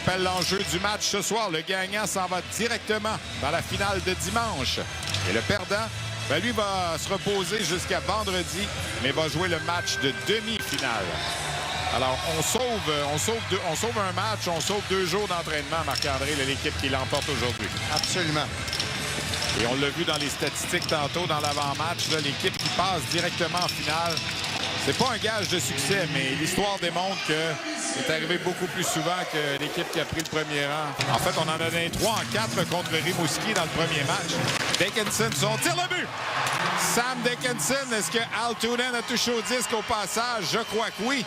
rappelle l'enjeu du match ce soir. Le gagnant s'en va directement dans la finale de dimanche. Et le perdant, ben lui va se reposer jusqu'à vendredi, mais va jouer le match de demi-finale. Alors, on sauve un match, on sauve 2 jours d'entraînement, Marc-André, l'équipe qui l'emporte aujourd'hui. Absolument. Et on l'a vu dans les statistiques tantôt, dans l'avant-match, l'équipe qui passe directement en finale. C'est pas un gage de succès, mais l'histoire démontre que c'est arrivé beaucoup plus souvent que l'équipe qui a pris le premier rang. En fait, on en a donné 3 en 4 contre Rimouski dans le premier match. Dickinson, son tir le but! Sam Dickinson, est-ce que Al Toonen a touché au disque au passage? Je crois que oui.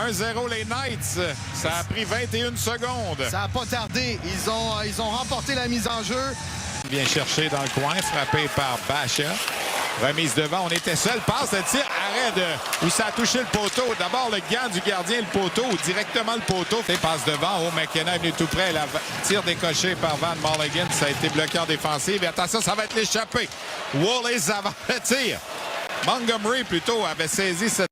1-0 les Knights. Ça a pris 21 secondes. Ça n'a pas tardé. Ils ont remporté la mise en jeu. Il vient chercher dans le coin, frappé par Bacha. Remise devant, on était seul. Passe de tir, arrêt où ça a touché le poteau. D'abord le gant du gardien, le poteau, ou directement le poteau. Et passe devant. Oh, McKenna est venu tout près. La tir décoché par Van Mulligan. Ça a été bloqué en défensive. Et attention, ça va être l'échappée. Wallace avant le tir. Montgomery, plutôt, avait saisi cette...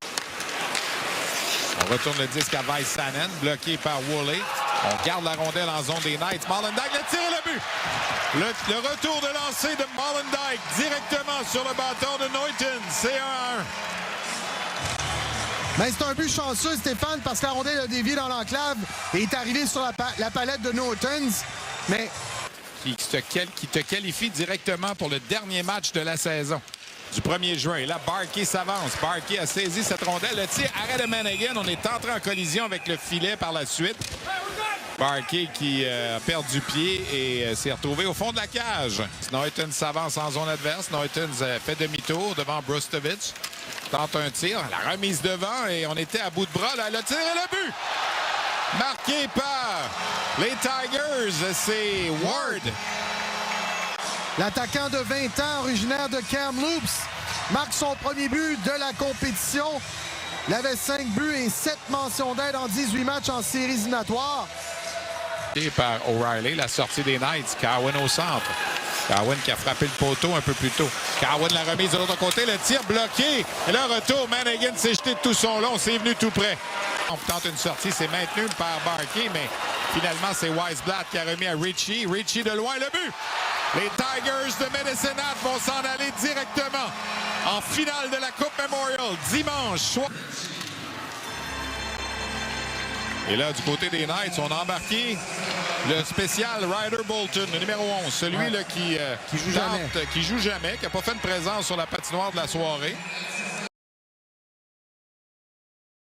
On retourne le disque à Väisänen, bloqué par Woolley. On garde la rondelle en zone des Knights. Molendyk, le tir et le but. Le retour de lancer de Molendyk directement sur le bâton de Neuton. C'est 1-1. Mais c'est un but chanceux, Stéphane, parce que la rondelle a dévié dans l'enclave et est arrivée sur la palette de Neuton. Mais Qui te qualifie directement pour le dernier match de la saison du 1er juin. Et là, Barkey s'avance. Barkey a saisi cette rondelle. Le tir, arrêt de Manigan. On est entré en collision avec le filet par la suite. Barkey qui a perdu pied et s'est retrouvé au fond de la cage. Neuton s'avance en zone adverse. Neuton fait demi-tour devant Brustovic. Tente un tir. La remise devant et on était à bout de bras. Là, le tir et le but! Marqué par les Tigers. C'est Ward. l'attaquant de 20 ans, originaire de Kamloops, marque son premier but de la compétition. Il avait 5 buts et 7 mentions d'aide en 18 matchs en séries éliminatoires. Et par O'Reilly, la sortie des Knights. Cowan au centre. Cowan qui a frappé le poteau un peu plus tôt. Cowan la remise de l'autre côté, le tir bloqué. Et le retour, Manigan s'est jeté de tout son long, c'est venu tout près. On tente une sortie, c'est maintenu par Barkey, mais finalement c'est Weisblatt qui a remis à Ritchie. Ritchie de loin, le but! Les Tigers de Medicine Hat vont s'en aller directement en finale de la Coupe Memorial dimanche soir. Et là, du côté des Knights, on a embarqué le spécial Ryder Bolton, le numéro 11. Celui là, qui joue jamais, qui n'a pas fait une présence sur la patinoire de la soirée.